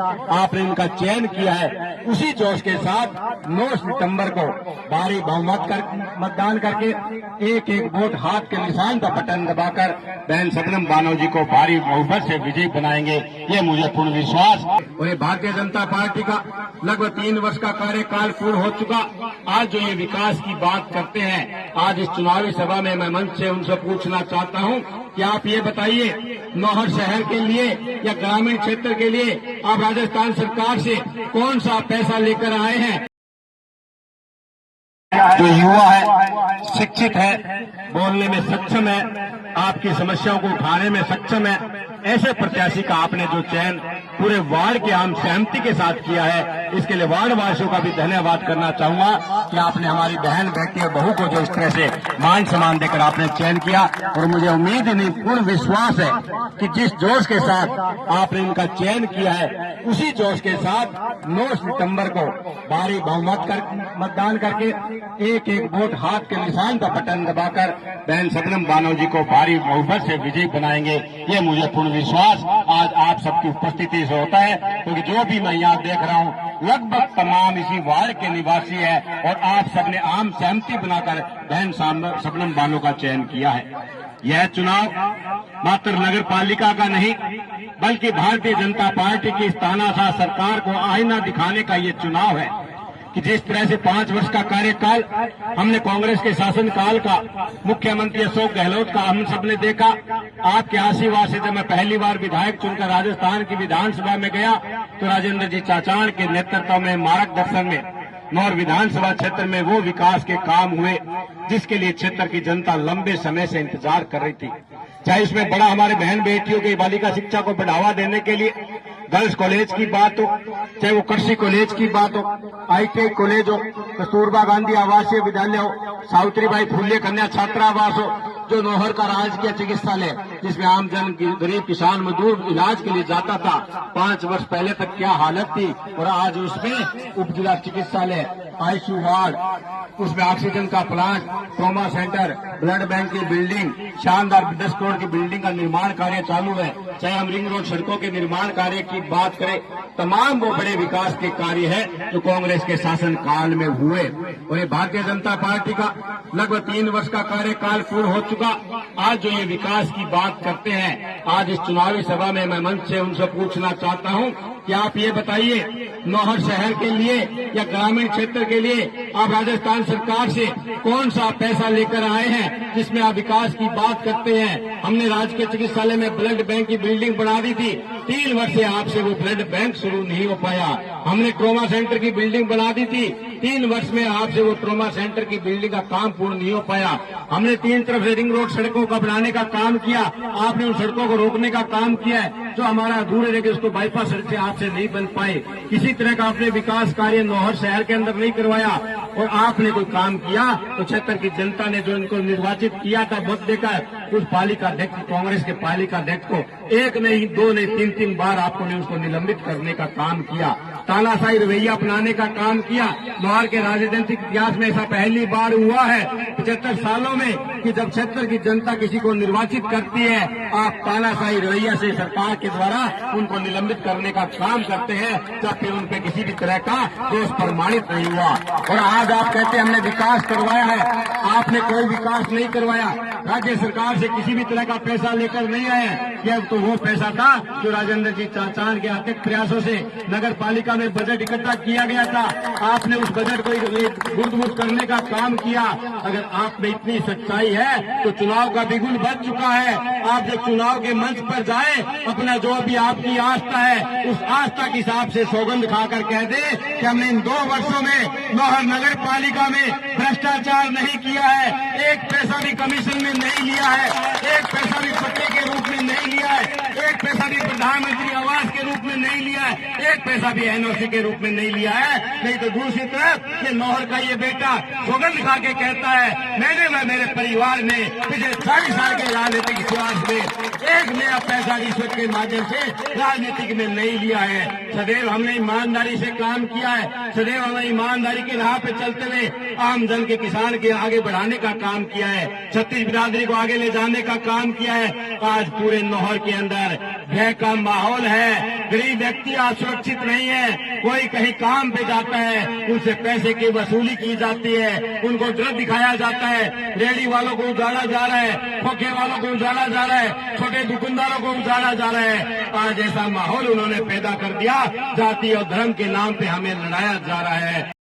आपने इनका चयन किया है, उसी जोश के साथ 9 सितंबर को भारी बहुमत मतदान करके एक एक वोट हाथ के निशान पर बटन दबाकर बहन शबनम बानो जी को भारी बहुमत से विजयी बनाएंगे, ये मुझे पूर्ण विश्वास। और भारतीय जनता पार्टी का लगभग 3 वर्ष का कार्यकाल पूर्ण हो चुका। आज जो ये विकास की बात करते हैं, आज इस चुनावी सभा में मैं मंच से उनसे पूछना चाहता हूं कि आप ये बताइए, नौहर शहर के लिए या ग्रामीण क्षेत्र के लिए आप राजस्थान सरकार से कौन सा पैसा लेकर आए हैं? जो युवा है, शिक्षित है, बोलने में सक्षम है, आपकी समस्याओं को उठाने में सक्षम है, ऐसे प्रत्याशी का आपने जो चयन पूरे वार्ड के आम सहमति के साथ किया है, इसके लिए वार्ड वासियों का भी धन्यवाद करना चाहूंगा कि आपने हमारी बहन बेटी और बहू को जो इस तरह से मान सम्मान देकर आपने चयन किया। और मुझे उम्मीद नहीं, पूर्ण विश्वास है कि जिस जोश के साथ आपने इनका चयन किया है, उसी जोश के साथ 9 सितंबर को भारी बहुमत मतदान करके एक एक वोट हाथ के निशान पर बटन दबाकर बहन शबनम बानो जी को भारी बहुमत से विजयी बनाएंगे, ये मुझे पूर्ण विश्वास आज आप सबकी उपस्थिति से होता है। क्योंकि जो भी मैं यहाँ देख रहा हूँ, लगभग तमाम इसी वार्ड के निवासी है और आप सबने आम सहमति बनाकर बहन शबनम बानो का चयन किया है। यह चुनाव मात्र नगर पालिका का नहीं, बल्कि भारतीय जनता पार्टी की इस तानाशाह सरकार को आईना दिखाने का ये चुनाव है कि जिस तरह से 5 वर्ष का कार्यकाल हमने कांग्रेस के शासनकाल का, मुख्यमंत्री अशोक गहलोत का हम सबने देखा। आपके आशीर्वाद से जब मैं पहली बार विधायक चुनकर राजस्थान की विधानसभा में गया, तो राजेंद्र जी चाचाण के नेतृत्व में, मार्गदर्शन में नौर विधानसभा क्षेत्र में वो विकास के काम हुए जिसके लिए क्षेत्र की जनता लंबे समय से इंतजार कर रही थी। चाहे इसमें बड़ा हमारे बहन बेटियों की बालिका शिक्षा को बढ़ावा देने के लिए गर्ल्स कॉलेज की बात हो, चाहे वो कृषि कॉलेज की बात हो, ITI कॉलेज हो, कस्तूरबा गांधी आवासीय विद्यालय हो, सावित्रीबाई फुले कन्या छात्रावास हो, जो नौहर का राजकीय चिकित्सालय जिसमें आम जन गरीब किसान मजदूर इलाज के लिए जाता था, 5 वर्ष पहले तक क्या हालत थी, और आज उसमें उप जिला चिकित्सालय, ICU वार्ड, उसमें ऑक्सीजन का plant, trauma centre, blood bank की बिल्डिंग, शानदार 10 करोड़ की बिल्डिंग का निर्माण कार्य चालू है। चाहे हम रिंग रोड सड़कों के निर्माण कार्य की बात करें, तमाम वो बड़े विकास के कार्य है जो कांग्रेस के शासन काल में हुए। और ये भारतीय जनता पार्टी का लगभग 3 वर्ष का कार्यकाल पूर्ण हो चुका। आज जो ये विकास की बात करते हैं, आज इस चुनावी सभा में मैं मंच से उनसे पूछना चाहता हूं कि आप ये बताइए, नौहर शहर के लिए या ग्रामीण क्षेत्र के लिए आप राजस्थान सरकार से कौन सा पैसा लेकर आए हैं जिसमें आप विकास की बात करते हैं? हमने राजकीय चिकित्सालय में ब्लड बैंक की बिल्डिंग बना दी थी, 3 वर्ष से आपसे वो ब्लड बैंक शुरू नहीं हो पाया। हमने ट्रॉमा सेंटर की बिल्डिंग बना दी थी, 3 वर्ष में आपसे वो ट्रॉमा सेंटर की बिल्डिंग का काम पूर्ण नहीं हो पाया। हमने 3 तरफ से रिंग रोड सड़कों का बनाने का काम किया, आपने उन सड़कों को रोकने का काम किया है। जो हमारा अधूरे रह गए उसको बाईपास सड़क से आपसे नहीं बन पाए। किसी तरह का आपने विकास कार्य नौहर शहर के अंदर नहीं करवाया। और आपने कोई काम किया तो क्षेत्र की जनता ने जो इनको निर्वाचित किया था, वोट देकर, उस पालिका अध्यक्ष, कांग्रेस के पालिका अध्यक्ष को 1 नहीं 2 नहीं 3 बार आपने उसको निलंबित करने का काम किया, तानाशाही रवैया अपनाने का काम किया। नौहर के राजनीतिक इतिहास में ऐसा पहली बार हुआ है 75 सालों में कि जब क्षेत्र की जनता किसी को निर्वाचित करती है, आप तानाशाही रवैया से सरकार के द्वारा उनको निलंबित करने का काम करते हैं, जब फिर उन पर किसी भी तरह का दोष प्रमाणित नहीं हुआ। और आज आप कहते हैं हमने विकास करवाया है, आपने कोई विकास नहीं करवाया। राज्य सरकार से किसी भी तरह का पैसा लेकर नहीं आए। यह तो वो पैसा था जो राजेंद्र जी चाचाण के अत्यंत प्रयासों से नगर पालिका में बजट इकट्ठा किया गया था, आपने उस बजट को गुर्द करने का काम किया। अगर आप में इतनी सच्चाई है तो चुनाव का बिगुल बच चुका है। आप जब चुनाव के मंच पर जाए, अपना जो भी आपकी आस्था है, उस आस्था के हिसाब से सौगंध खाकर कह दे कि हमने इन 2 वर्षों में नौहर नगर पालिका में भ्रष्टाचार नहीं किया है, 1 पैसा भी कमीशन में नहीं लिया है, 1 पैसा भी पट्टे के रूप में नहीं लिया है, 1 पैसा भी प्रधानमंत्री आवास के रूप में नहीं लिया है, 1 पैसा भी NOC के रूप में नहीं लिया है। नहीं तो दूसरी तरफ ये नौहर का ये बेटा सौगंध खा के कहता है, मैंने व मेरे परिवार ने पिछले 40 साल के राजनीतिक इतिहास में 1 नया पैसा रिश्वत के माध्यम से राजनीतिक में नहीं लिया है। सदैव हमने ईमानदारी से काम किया है, सदैव हमने ईमानदारी की राह पे चलते हुए आम जन के, किसान के आगे बढ़ाने का काम किया है, छत्तीस बिरादरी को आगे ले जाने का काम किया है। आज पूरे नौहर के अंदर भय का माहौल है, गरीब व्यक्ति आज सुरक्षित नहीं है। कोई कहीं काम पे जाता है, उनसे पैसे की वसूली की जाती है, उनको डर दिखाया जाता है। रेहड़ी वालों को उजाड़ा जा रहा है, खोखे वालों को उजाड़ा जा रहा है, छोटे दुकानदारों को उजाड़ा जा रहा है। आज ऐसा माहौल उन्होंने पैदा कर दिया, जाति और धर्म के नाम पे हमें लड़ाया जा रहा है।